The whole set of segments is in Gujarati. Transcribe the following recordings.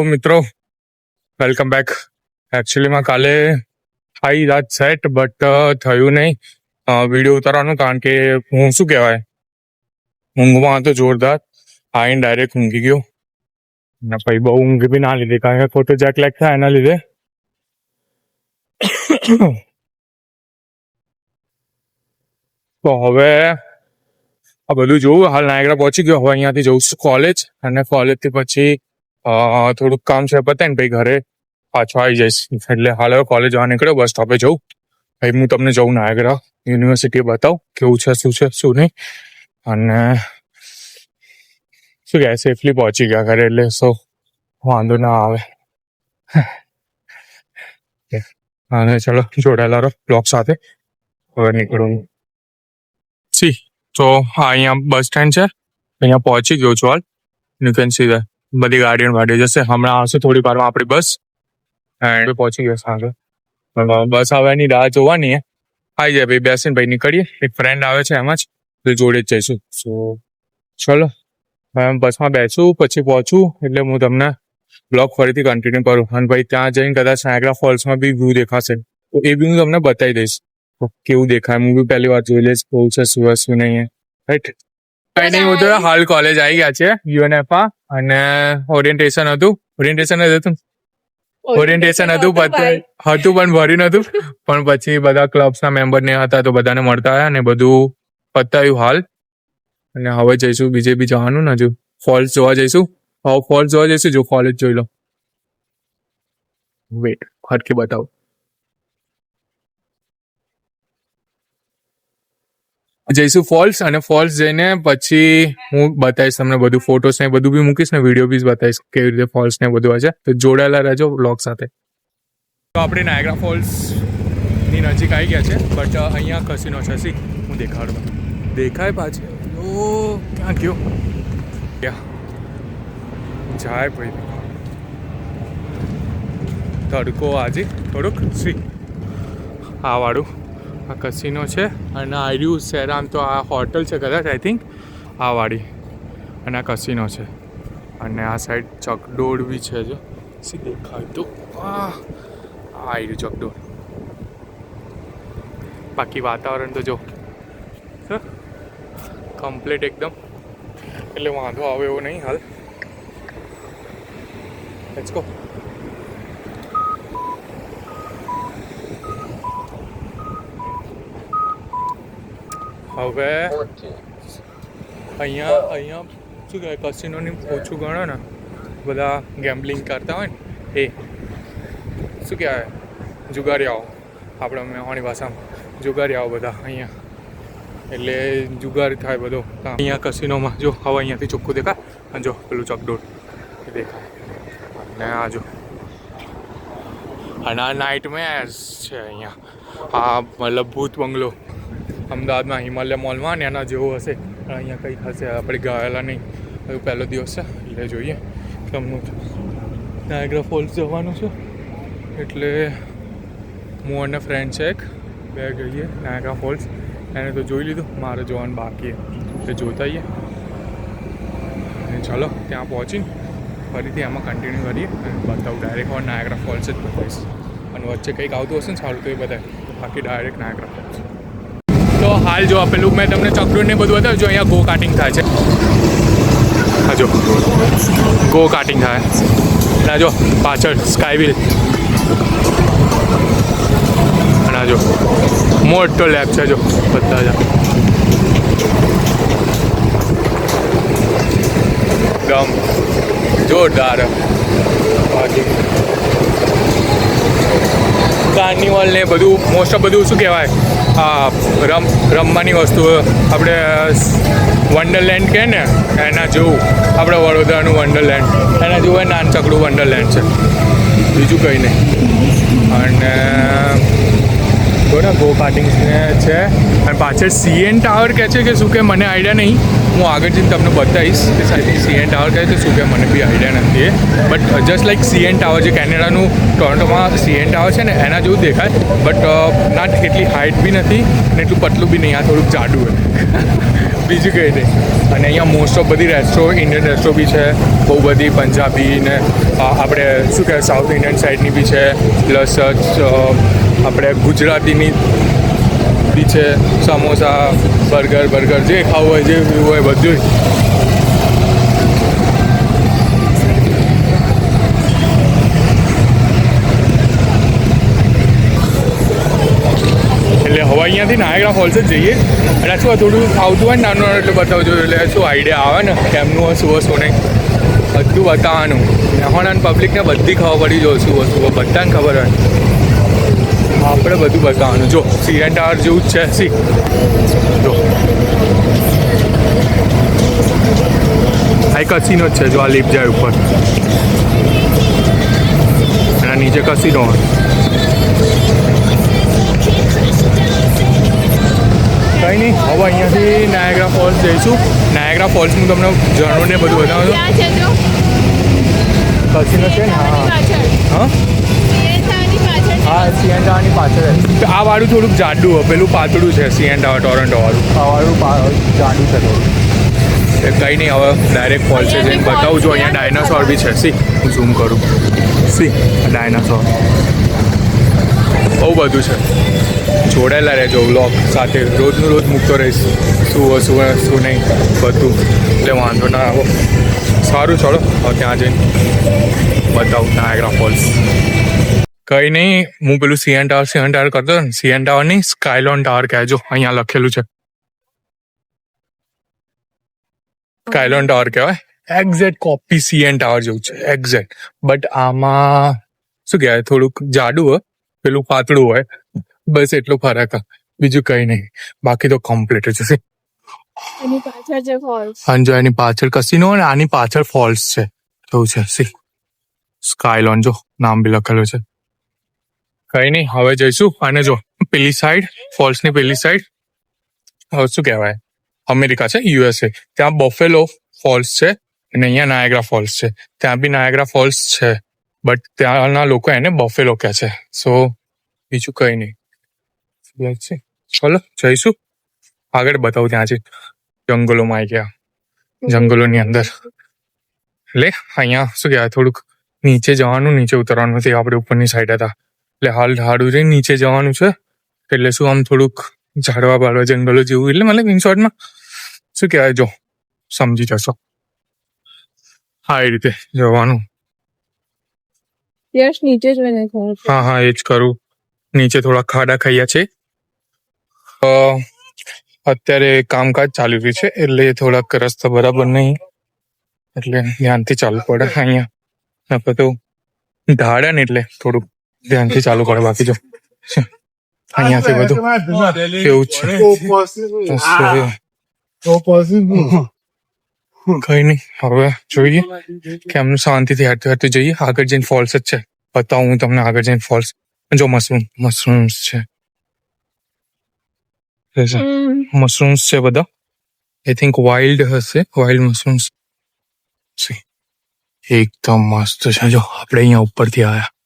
મિત્રો, વેલકમ બેક. એકચ્યુઅલીમાં કાલે આવી રાત સેટ બટ થયું નહીં વિડીયો ઉતારવાનું, કારણ કે હું શું કહેવાય ઊંઘમાં હતો જોરદાર. આવીને ડાયરેક્ટ ઊંઘી ગયો અને પછી બહુ ઊંઘ બી ના લીધી, કારણ કે ખોટો જેટ લેગ થાય એના લીધે. તો હવે આ બધું જોવું. હાલ નાયગ્રા પહોંચી ગયો. હવે અહીંયાથી જવું છું કોલેજ, અને કોલેજથી પછી થોડુંક કામ છે પતાય ને પછી ઘરે પાછો આવી જઈશ. એટલે હાલ હવે કોલેજ જવા નીકળ્યો, બસ સ્ટોપે જવું. ભાઈ હું તમને જવું નાયગ્રા યુનિવર્સિટી બતાવું કેવું છે, શું છે શું નહીં. અને શું કહે સેફલી પહોંચી ગયા ઘરે, એટલે સો વાંધો ના આવે. અને ચલો જોડાયેલા રહો બ્લોગ સાથે. હવે નીકળું સી તો અહીંયા બસ સ્ટેન્ડ છે, અહીંયા પહોંચી ગયો છું. હાલ યુ કેન સી દેટ બધી ગાડીઓ જશે. હમણાં આવશે થોડી વારમાં આપણી બસ, એન્ડ પહોંચી ગયો સાંજે. બસ આવવાની રાહ જોવાની હે. આવી જાય ભાઈ, બેસીને ભાઈ નીકળીએ. એક ફ્રેન્ડ આવે છે એમાં જ, તો જોડે જ જઈશું. સો ચલો હવે બસમાં બેસું પછી પહોંચું એટલે હું તમને બ્લોગ ફરીથી કન્ટિન્યુ કરું. અને ભાઈ ત્યાં જઈને કદાચ નાયગ્રા ફોલ્સમાં બી વ્યૂ દેખાશે, તો એ બી હું તમને બતાવી દઈશ કેવું દેખાય. હું બી પહેલી વાર જોઈ લઈશ કેવું છે શું નહીં, રાઈટ. કઈ નહીં, હું તો હાલ કોલેજ આવી ગયા છે UNFમાં, અને ઓરિએન્ટેશન હતું પણ ભર્યું નતું. પણ પછી બધા ક્લબ્સના મેમ્બર ને હતા તો બધાને મળતા આવ્યા ને બધું પતાવ્યું હાલ. અને હવે જઈશું બીજે બી જવાનું ને, હજુ ફોલ્સ જોવા જઈશું. હવે ફોલ્સ જોવા જઈશું, જો કોલેજ જોઈ લો. વેટ હટકે બતાવો. જઈશું ફોલ્સ, અને ફોલ્સ જઈને પછી હું બતાવીશ તમને બધું, ફોટોસ ને બધું બી મૂકીશ ને વિડીયો બી બતાવીશ કેવી રીતે ફોલ્સ ને બધું હશે. તો જોડાયેલા રહેજો બ્લોગ સાથે. તો આપણે નાયગ્રા ફોલ્સ ની નજીક આવી ગયા છે, બટ અહીંયા કસીનો છે. સી હું દેખાડું, દેખાય પાછળ. ઓ ક્યાં ગયો જાય ભાઈ, તડકો આજે થોડુંક. સી આ વાળું આ કસીનો છે, અને આર્યુ સેરામ તો આ હોટલ છે કદાચ, આઈ થિંક આ વાળી. અને આ કસીનો છે, અને આ સાઈડ ચકડોળ બી છે. જો સી દેખાય તો આર્યુ ચકડોળ. બાકી વાતાવરણ તો જો કમ્પ્લીટ એકદમ, એટલે વાંધો આવે એવો નહીં હાલ. Let's go. હવે અહીંયા શું કહેવાય, કસીનોની ઓછું ગણો ને, બધા ગેમ્બલિંગ કરતા હોય ને, એ શું કહેવાય જુગારીયાઓ, આપણે મેહોણી ભાષામાં જુગારીયાઓ બધા અહીંયા. એટલે જુગાર થાય બધો અહીંયા કસીનોમાં. જો હવે અહીંયાથી ચોખ્ખું દેખાય, અને જો પેલું ચકડોળ એ દેખાય. અને આ જો, અને આ નાઇટ મેર્સ છે અહીંયા. આ મતલબ ભૂત બંગલો અમદાવાદમાં હિમાલય મોલમાં ને એના જેવું હશે, પણ અહીંયા કંઈક હશે. આપણે ગયેલા નહીં, હજુ પહેલો દિવસ છે એટલે જોઈએ કેમનું. નાયગ્રા ફોલ્સ જવાનું છે એટલે હું અને ફ્રેન્ડ છે એક, બે ગઈએ નાયગ્રા ફોલ્સ. એને તો જોઈ લીધું, મારે જોવાનું બાકી એટલે જોતા આવીએ. અને ચલો ત્યાં પહોંચીને ફરીથી આમાં કન્ટિન્યુ કરીએ અને બતાવું ડાયરેક્ટ. હવે નાયગ્રા ફોલ્સ જ બતાવીશ, અને વચ્ચે કંઈક આવતું હશે ને સારું તો એ બતાવે, બાકી ડાયરેક્ટ નાયગ્રા ફોલ્સ. તો હાલ જો પેલું મેં તમને ચકડોળ ને બધું બતાવ્યું. જો અહીંયા ગો કાર્ટિંગ થાય છે, હા જો ગો કાર્ટિંગ થાય. અને જો પાછળ સ્કાય વ્હીલ, અને જો મોટો લેબ છે. જો બધા જ એકદમ જોરદાર. બાકી કાર્નિવલ ને બધું મોસ્ટ ઓફ બધું શું કહેવાય રમવાની વસ્તુ આપણે વન્ડરલેન્ડ કહે ને એના જેવું, આપણે વડોદરાનું વન્ડરલેન્ડ એના જેવું નાનચકડું વન્ડરલેન્ડ છે, બીજું કંઈ નહીં. અને ગો કાર્ટિંગ છે. અને પાછળ CN ટાવર કહે છે કે શું કે મને આઈડિયા નહીં, હું આગળ જઈને તમને બતાવીશ કે સાહેબ CN ટાવર કહે છે શું કે મને બી આઈડિયા નથી but just like CN tower જે કેનેડાનું ટોરન્ટોમાં CN ટાવર છે ને એના જેવું દેખાય બટ ના એટલી હાઇટ બી નથી ને એટલું પતલું બી નહીં આ થોડુંક જાડું હોય બીજું કંઈ નહીં અને અહીંયા મોસ્ટ ઓફ બધી ઇન્ડિયન રેસ્ટો બી છે બહુ બધી પંજાબી ને આપણે શું કહેવાય સાઉથ ઇન્ડિયન સાઈડની બી છે પ્લસ આપણે ગુજરાતીની બી છે સમોસા બર્ગર જે ખાવું હોય જે પીવું હોય બધું એટલે હવે અહીંયાથી નાયગ્રા ફોલ્સ જ જઈએ અને શું થોડું આવતું હોય ને નાનું એટલે બતાવજો એટલે શું આઈડિયા આવે ને કેમનું હોય શું નહીં બધું બતાવવાનું હોનાન પબ્લિકને બધી ખબર પડી જો શું વસ્તુ બધાને ખબર હોય આપણે બધું બતાવવાનું જો CN ટાવર જેવું જ છે જો આ કસીનો જ છે જો આ લીપ જાય ઉપર એના નીચે કસીનો હોય કંઈ નહીં હવે અહીંયાથી નાયગ્રા ફોલ્સ જઈશું નાયગ્રા ફોલ્સનું તમને ઝરણું ને બધું બતાવું કસીનો છે ને હા CN ટાવરની પાછળ આ વાળું થોડુંક જાડું હોય પેલું પાતળું છે CN ટાવર ટોરન્ટો વાળું આ વાળું જાડું છે થોડું એ કંઈ નહીં હવે ડાયરેક્ટ ફોલ્સ છે જઈને બતાવું છું અહીંયા ડાયનાસોર બી છે હું ઝૂમ કરું ડાયનાસોર બહુ બધું છે જોડાયેલા રહેજો વ્લોગ સાથે રોજનું રોજ મૂકતો રહીશ શું નહીં બધું એટલે વાંધો ના આવો સારું ચલો હવે ત્યાં જઈને બતાવું નાયગ્રા ફોલ્સ કંઈ નહીં હું પેલું CN ટાવર કરતો ને CN ટાવર નહીં સ્કાયલોન ટાવર કહેજો અહીંયા લખેલું છે સ્કાયલોન ટાવર કહેવાય એક્ઝેક્ટ કોપી CN ટાવર જેવું છે એક્ઝેક્ટ બટ આમાં શું કહેવાય થોડુંક જાડું હોય પેલું પાતળું હોય બસ એટલો ફરક બીજું કંઈ નહીં બાકી તો કમ્પ્લીટ જ છે જો એની પાછળ કસીનો ને આની પાછળ ફોલ્સ છે એવું છે સ્કાયલોન જો નામ બી લખેલું છે કંઈ નહીં હવે જઈશું અને જો પેલી સાઈડ ફોલ્સની પેલી સાઈડ હવે શું કહેવાય અમેરિકા છે USA ત્યાં બફેલો ફોલ્સ છે અને અહીંયા નાયગ્રા ફોલ્સ છે ત્યાં બી નાયગ્રા ફોલ્સ છે બટ ત્યાંના લોકો એને બફેલો કહે છે સો બીજું કંઈ નહીં છે ચલો જઈશું આગળ બતાવું ત્યાં છે જંગલોમાં આવી ગયા જંગલોની અંદર એટલે અહીંયા શું કહેવાય થોડુંક નીચે જવાનું નીચે ઉતરવાનું તે આપણે ઉપરની સાઈડ હતા એટલે હાલ ઢાળું રહીને નીચે જવાનું છે એટલે શું આમ થોડુંક ઝાડવા બાળવા જંગલો જેવું એટલે મતલબ ઇન શોર્ટમાં શું કહેવાય જો સમજી જશો હા એ રીતે જવાનું નીચે જ હા એ જ કરું નીચે થોડા ખાડા ખાયા છે અત્યારે કામકાજ ચાલી રહ્યું છે એટલે થોડાક રસ્તા બરાબર નહીં એટલે ધ્યાનથી ચાલવું પડે અહીંયા તો ઢાળે ને એટલે થોડુંક ધ્યાનથી ચાલુ પડે બાકી જો અહીંયાથી બધું એવું જ છે કઈ નહીં હવે જોઈએ કે એમનું શાંતિથી હેરતું હેરતું જઈએ આગળ જઈને ફોલ્સ જ છે બતાવું હું તમને આગળ જઈને ફોલ્સ જો મશરૂમ્સ છે મશરૂમ્સ છે બધા આઈ થિંક વાઇલ્ડ હશે વાઇલ્ડ મશરૂમ્સ એકદમ મસ્ત છે જો આપણે અહીંયા ઉપરથી આવ્યા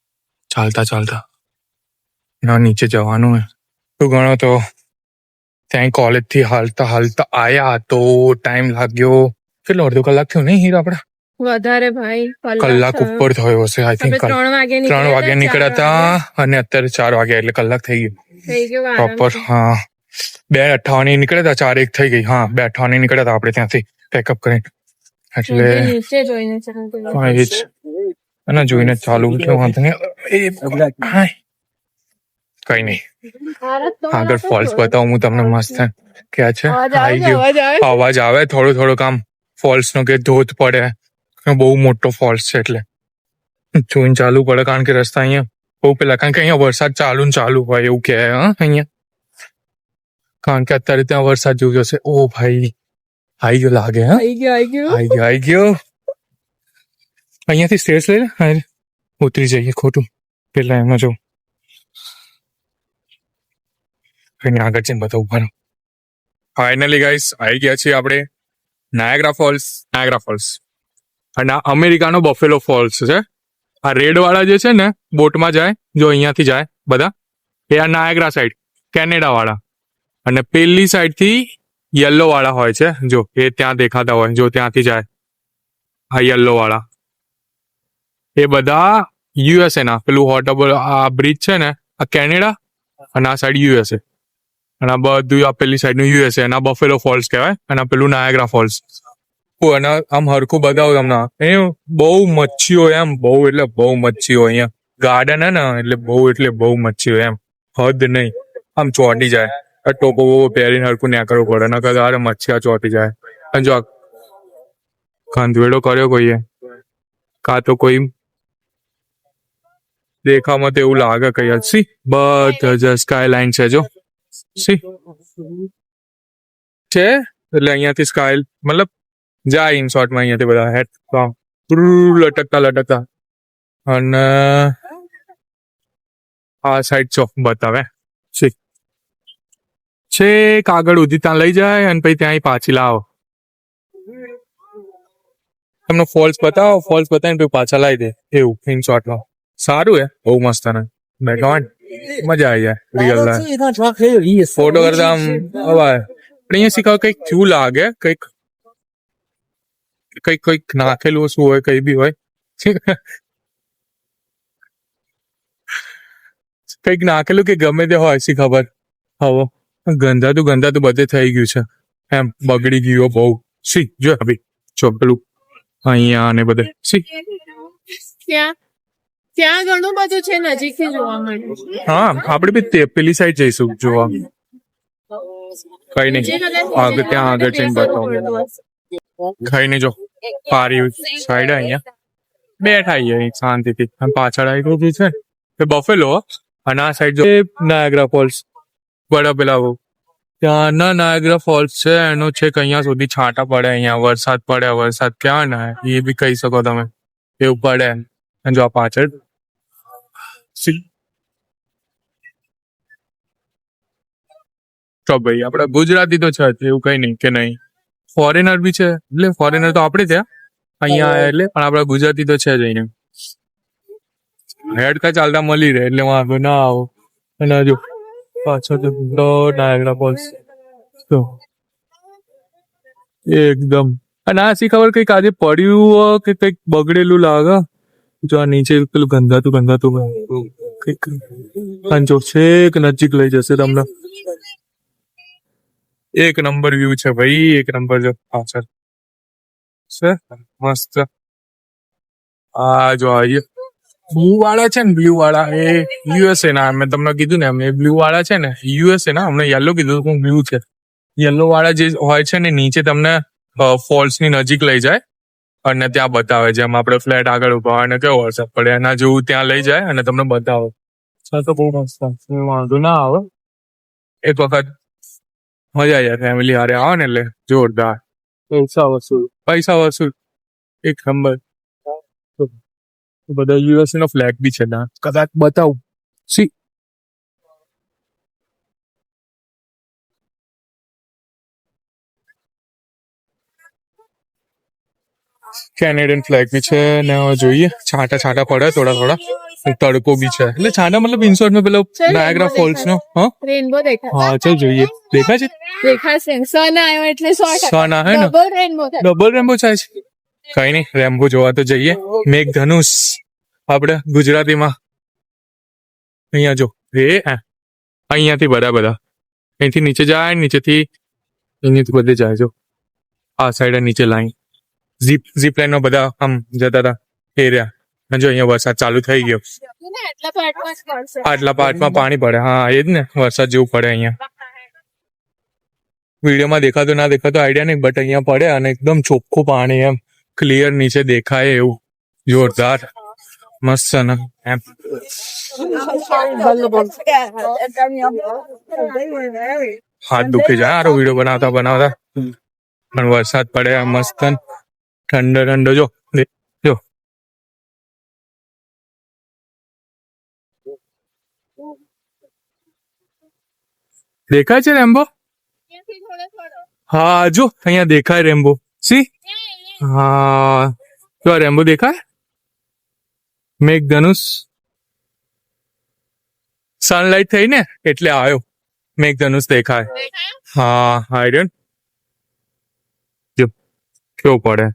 ચાલતા નીચે જવાનું હે તું ગણો તો ત્યાં કોલેજથી હાલતા આયા તો ટાઈમ લાગ્યો કેટલો અડધો કલાક થયો નહીં હીરા આપણે વધારે ભાઈ કલાક ઉપર થયો હશે આઈ થિંક 3 વાગે નીકળ્યા હતા અને અત્યારે 4 વાગ્યા એટલે કલાક થઈ ગયો પ્રોપર હા 2:58 નીકળ્યા હતા 4:01 થઈ ગઈ હા 2:58 નીકળ્યા હતા આપણે ત્યાંથી પેકઅપ કરીને એટલે એ જ અને જોઈને ચાલુ એટલે વાંધો નહીં કઈ નહીં આગળ ફોલ્સ બતાવું હું તમને મસ્ત ક્યાં છે આવી ગયો અવાજ આવે થોડું કામ ફોલ્સ નો કે ધોધ પડે બહુ મોટો ફોલ્સ છે એટલે જોઈને ચાલુ પડે કારણ કે રસ્તા અહીંયા બહુ પેલા કારણ કે અહીંયા વરસાદ ચાલુ હોય એવું કે અહીંયા કારણ કે અત્યારે ત્યાં વરસાદ જેવું જશે ઓ ભાઈ આવી ગયો લાગે આવી ગયો અહીંયાથી સ્ટેર્સ લઈ લે ઉતરી જઈએ ખોટું પેલા એમાં જો આગળ જઈને બધા ઉભા ફાઇનલી ગાઈસ આવી ગયા છીએ આપણે નાયગ્રા ફોલ્સ અને આ અમેરિકાનો બફેલો ફોલ્સ છે. આ રેડ વાળા જે છે ને બોટમાં જાય, જો અહીંયાથી જાય બધા, એ આ નાયગ્રા સાઈડ કેનેડા વાળા. અને પેલી સાઈડ થી યલો વાળા હોય છે, જો એ ત્યાં દેખાતા હોય, જો ત્યાંથી જાય આ યલો વાળા, એ બધા યુએસએ ના. પેલું આ બ્રિજ છે ને આ કેનેડા અને આ સાઈડ યુએસએ, અને આ બધું આ પેલી સાઈડ નું યુએસએ. અને આ બફેલો ફોલ્સ કહેવાય અને આ પેલું નાયગ્રા ફોલ્સ. અને આમ હરખું બતાવું તમને, એ બહુ મચ્છીઓ, એમ બહુ એટલે બહુ મચ્છીઓ. અહીંયા ગાર્ડન હે ને એટલે બહુ મચ્છીઓ, એમ હદ નહીં. આમ ચોંટી જાય, ટોપો બોપો પહેરીને હરખું ત્યાં કરવું પડે, નકર અરે મચ્છી ચોંટી જાય. અને જો ખંધવેડો કર્યો કોઈએ, કાં તો કોઈ દેખામાં તો એવું લાગે કઈ સી બધા જ સ્કાય લાઈન છે, જો સી છે. એટલે અહીંયાથી સ્કાય મતલબ જાય ઇન શોર્ટમાં અહીંયાથી બધા હેડ લટકતા લટકતા. અને આ સાઈડ ચોક બતાવે છે, કાગળ ઉધી ત્યાં લઈ જાય અને પછી ત્યાં પાછી લાવો. તમને ફોલ્સ બતાવો, ફોલ્સ બતાવીને પછી પાછા લાવી દે, એવું ઇન શોર્ટમાં. સારું હે, બહુ મસ્ત. ને મજા આવી જાય રિયલ ફોટો કરતા. આમ હવાય પણ અહીંયા શીખાવ કઈક ક્યુ લાગે, કઈક કઈક કઈક નાખેલું શું હોય, કઈ બી હોય, કઈક નાખેલું કે ગમે તે હોય, શી ખબર. હવે ગંધાતું બધે થઈ ગયું છે, એમ બગડી ગયું બહુ. સી જો ભાઈ જો પેલું અહીંયા ને બધે સી ત્યાં ઘણું બધું છે, નજીકથી જોવા મળે. હા, આપણે બી પેલી સાઈડ જઈશું જોવા. કઈ નહીં, આગળ ત્યાં આગળ જઈને બતાવું. કઈ નહીં, જો પારી સાઈડ અહીંયા બેઠા આવીએ શાંતિથી. પાછળ આવી ગયું છે એ બફેલો, અને આ સાઈડ જો નાયગ્રા ફોલ્સ બડા પેલા ત્યાં ના નાયગ્રા ફોલ્સ છે, એનો છેક અહીંયા સુધી છાંટા પડે. અહીંયા વરસાદ ક્યાં ના એ બી કહી શકો તમે, એવું પડે. અને જો આ પાછળ તો ભાઈ આપડે ગુજરાતી તો છે એવું કઈ નહીં કે નહીં, ફોરેનર બી છે. એટલે ફોરેનર તો આપણે ત્યાં અહીંયા એટલે, પણ આપડા ગુજરાતી તો છે જ અહીંયા. હેડકા ચાલતા મળી રહે એટલે વાંધો ના આવો. અને હજુ પાછળ તો નાયગ્રા ફોલ્સ તો એકદમ. અને આ શી ખબર કઈક આજે પડ્યું કે કઈક બગડેલું લાગે. જો આ નીચે પેલું ગંધાતું કઈક. જો છેક નજીક લઈ જશે તમને. એક નંબર વ્યૂ છે ભાઈ, એક નંબર. જો પાછળ છે મસ્ત. આ જો બ્લુ વાળા છે ને, બ્લુ વાળા એ યુએસએ ના. મેં તમને કીધું ને, એ બ્લુ વાળા છે ને યુએસએ ના. અમને યલો કીધું હું બ્લુ છે. યલો વાળા જે હોય છે ને નીચે તમને ફોલ્સ ની નજીક લઈ જાય અને ત્યાં બતાવે. જેમ આપણે ફ્લેટ આગળ ઉભા હોય ને કેવો વરસાદ પડે એના જેવું ત્યાં લઈ જાય અને તમને બતાવે. તો બહુ મસ્ત, વાંધો ના આવે. એક વખત મજા આવી જાય ફેમિલી હારે આવે ને એટલે જોરદાર. પૈસા વસૂલ એક નંબર. બધા યુએસએ નો ફ્લેગ બી છે ના, કદાચ બતાવું. સી કેનેડિયન ફ્લેગ બી છે ને. જોઈએ છાંટા પડે થોડા. તડકો બી છે એટલે છાંટા મતલબ ઇનશોર્ટ માં પેલો નાયગ્રા ફોલ્સ નો. રેનબો દેખાય. હા ચાલ જોઈએ. દેખાય છે, દેખાશે. સન આવ્યો એટલે સન આવે ને, ડબલ રેમ્બો થાય છે. કઈ નહીં, રેમ્બો જોવા તો જઈએ. મેઘધનુષ આપણે ગુજરાતીમાં. અહીંયા જો અહીંયાથી બધા અહીંથી નીચે જાય, નીચેથી અહીંયાથી બધે જાય. જો આ સાઈડ નીચે લાઈન ઝીપ લાઈન માં બધા આમ જતા હતા એરિયા. જો અહીંયા વરસાદ ચાલુ થઈ ગયો. આટલા પાર્ટમાં પાણી પડે. હા એ જ ને, વરસાદ જેવું પડે અહીંયા. વિડીયોમાં દેખાતું ના દેખાતું આઈડિયા નહીં, બટ અહીંયા પડે અને એકદમ ચોખ્ખું પાણી, એમ ક્લિયર નીચે દેખાય એવું. જોરદાર મસ્ત ને એમ. હાથ દુખી જાય આરો વિડીયો બનાવતા. પણ વરસાદ પડે મસ્ત, ઠંડો. જો દેખાય છે રેમ્બો. હા જો અહીંયા દેખાય રેમ્બો. સી હા તો રેમ્બો દેખાય મેઘધનુષ સનલાઇટ થઈ ને એટલે આવ્યો મેઘધનુષ દેખાય હા આઈડન જો કેવું પડે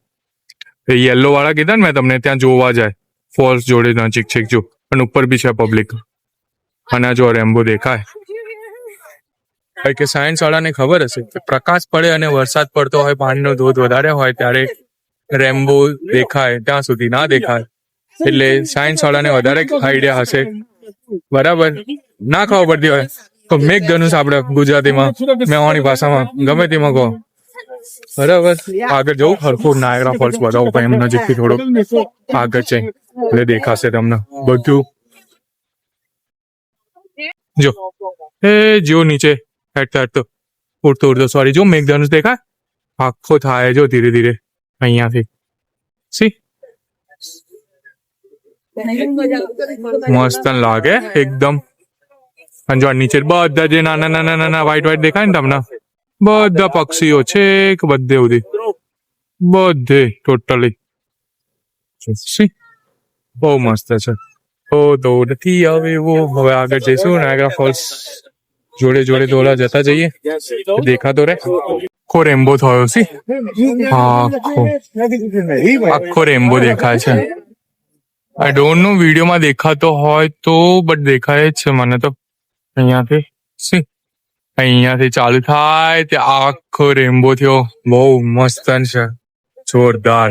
એ યલો વાળા કીધા ને મેં તમને ત્યાં જોવા જાય ફોલ્સ જોડે નજીક છે જો અને ઉપર બી છે પબ્લિક અને જો રેમ્બો દેખાય કારણ કે સાયન્સ વાળાને ખબર હશે કે પ્રકાશ પડે અને વરસાદ પડતો હોય પાણીનો ધોધ વધારે હોય ત્યારે રેમ્બો દેખાય ત્યાં સુધી ના દેખાય એટલે સાયન્સ વાળાને વધારે આઈડિયા હશે બરાબર ના ખબર પડતી હોય તો મેઘધનુષ આપણે ગુજરાતીમાં મેવાણી ભાષામાં ગમે તેમાં કહો બરાબર આગળ જવું હરખું નાયગ્રા ફોલ્સ બતાવું પણ એમ નજીકથી થોડોક આગળ છે એટલે દેખાશે તમને બધું જો એ જો નીચે હેઠતા હેઠતો ઉડતો ઉડતો સોરી જો મેઘધનુષ દેખાય આખો થાય જો ધીરે ધીરે અહીંયાથી સી મસ્ત લાગે એકદમ અને જો નીચે બધા જે નાના નાના નાના વ્હાઈટ દેખાય ને તમને બધા પક્ષીઓ છે કે બધે સુધી બધે ટોટલી સી બહુ મસ્ત છે ઓ તો નથી હવે આગળ જઈશું નાયગ્રા ફોલ્સ જોડે જોડે દોડા જતા જઈએ દેખાતો રે આખો રેમ્બો થયો સી આખો રેમ્બો દેખાય છે આઈ ડોન્ટ નો વિડીયોમાં દેખાતો હોય તો બટ દેખાય જ છે મને તો અહીંયાથી સી અહીંયાથી ચાલુ થાય તે આખો રેમ્બો થયો બહુ મસ્ત છે જોરદાર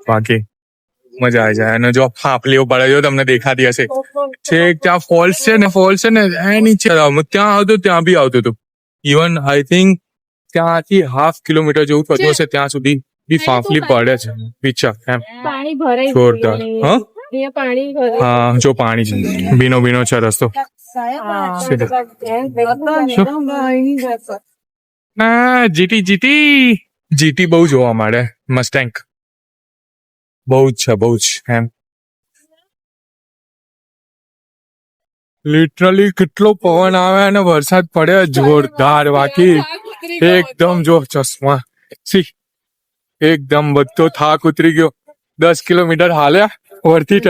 બાકી મજા આવી જાય અને જો ફાફલીઓ પડે જો તમને દેખાતી હશે છેક ત્યાં ફોલ્સ છે ને એ નીચે ત્યાં આવતું ત્યાં બી આવતું હતું ઇવન આઈ થિંક ત્યાંથી 1/2 કિલોમીટર જેવું થતું હશે ત્યાં સુધી બી ફાફલી પડે છે વિચાર એમ પાણી ભરાઈ જોરદાર હા પાણી ભરાઈ હા જો પાણી છે બીનો છે રસ્તો ના જીટી બહુ જોવા મળે મસ્ટેંગ બહુ જ છે બહુ જ એમ લિટરલી કેટલો પવન આવે અને વરસાદ પડે જોરદાર બાકી એકદમ જો ચશ્મા સી એકદમ બધો થાક ઉતરી ગયો 10 કિલોમીટર હાલ્યા વરથી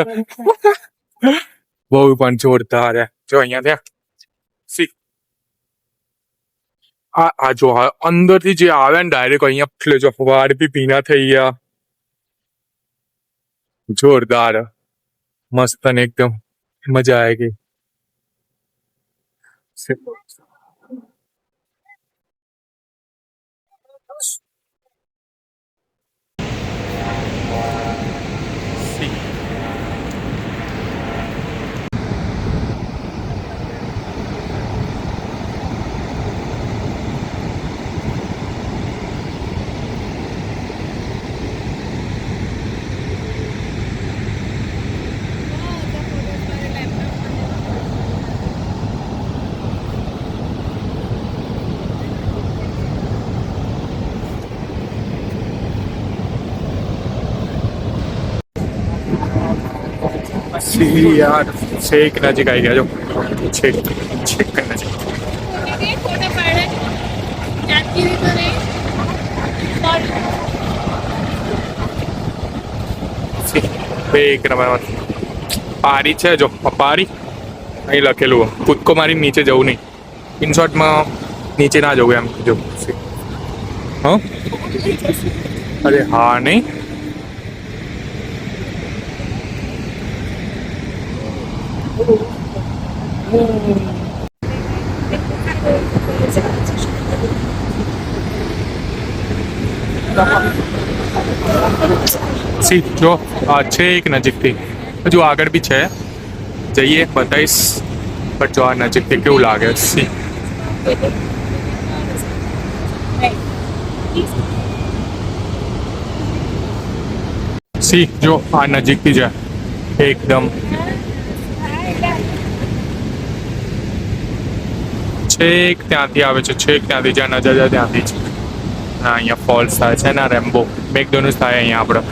બહુ પણ જોરદાર જો અહીંયા ત્યાં સી આ જો અંદર થી જે આવે ને ડાયરેક્ટ અહીંયા એટલે જો વાળ બી ભીના થઈ ગયા જોરદાર મસ્ત ને એકદમ મજા આવી ગઈ યાર છેક નજીક આવી ગયા જો છેક નજીક એક નંબર પારી છે જો પારી અહીં લખેલું કૂદકો મારી નીચે જવું નહીં ઇનશોર્ટમાં નીચે ના જવું એમ જો હા અરે હા નહીં સી જો આ છે એક નજીકથી હજુ આગળ બી છે જઈએ બતાવીશ બટ જો આ નજીકથી કેવું લાગે સી સી જો આ નજીકથી છે એકદમ છેક ત્યાંથી આવે છે છેક ત્યાંથી જ્યાં નજર જાય ત્યાંથી જ ના અહીંયા ફોલ્સ થાય છે ને રેમ્બો મેઘધનુષ થાય અહીંયા આપણે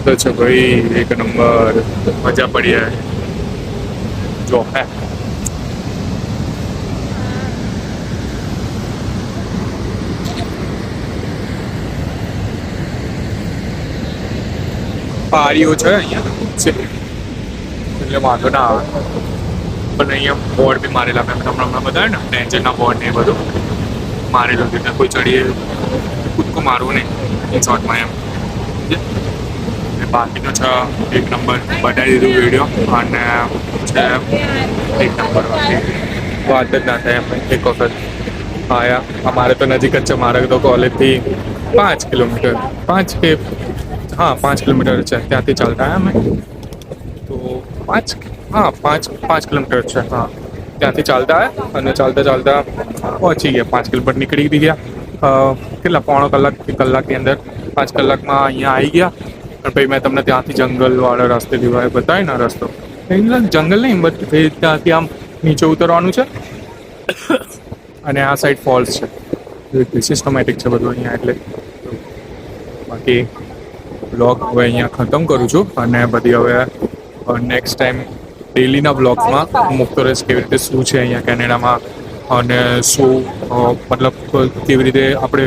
તો છે ભાઈ એક નંબર મજા પડી જાય જો હે પારીઓ છે અહીંયા છે એટલે વાંધો ના આવે. પણ અહીંયા બોર્ડ બી મારેલા મેં તમને હમણાં બતાવ્યું ને ડેન્જરના બોર્ડ ને એ બધું મારેલું છે. કોઈ ચડીએ કૂદકો મારવું નહીં શોર્ટમાં એમ. ને બાકી તો છે એક નંબર બતાવી દીધું વિડીયો અને છે એક નંબર વાત જ ના થાય એમ. એક વખત આયા અમારે તો નજીક જ છે. મારે તો કોલેજથી 5 કિલોમીટર 5 કે 5 કિલોમીટર છે ત્યાંથી ચાલતા આવ્યા અમે તો 5 કિલોમીટર છે. ત્યાંથી ચાલતા આવ્યા અને ચાલતા પહોંચી ગયા 5 કિલોમીટર નીકળી બી ગયા. કેટલા પોણો કલાકની અંદર 5 કલાકમાં અહીંયા આવી ગયા. અને પછી મેં તમને ત્યાંથી જંગલવાળા રસ્તે દીવાય બતાવ્યો ને રસ્તો જંગલ નહીં બટ ત્યાંથી આમ નીચે ઉતરવાનું છે અને આ સાઈડ ફોલ્સ છે. સિસ્ટમેટિક છે બધું અહીંયા એટલે બાકી બ્લોગ હવે અહીંયા ખતમ કરું છું અને બધી હવે નેક્સ્ટ ટાઈમ ડેલીના બ્લોગ્સમાં મૂકતો રહીશ કેવી રીતે શું છે અહીંયા કેનેડામાં અને શું મતલબ કેવી રીતે આપણે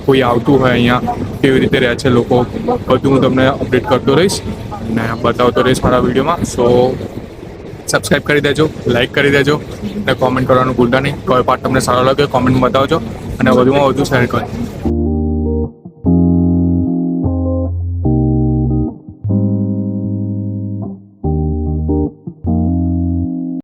કોઈ આવતું હોય અહીંયા કેવી રીતે રહે છે લોકો બધું હું તમને અપડેટ કરતો રહીશ અને બતાવતો રહીશ મારા વિડીયોમાં. સો સબસ્ક્રાઈબ કરી દેજો, લાઈક કરી દેજો અને કોમેન્ટ કરવાનું ભૂલતા નહીં. કોઈ પાર્ટ તમને સારો લાગે કોમેન્ટ બતાવજો અને વધુમાં વધુ શેર કરજો.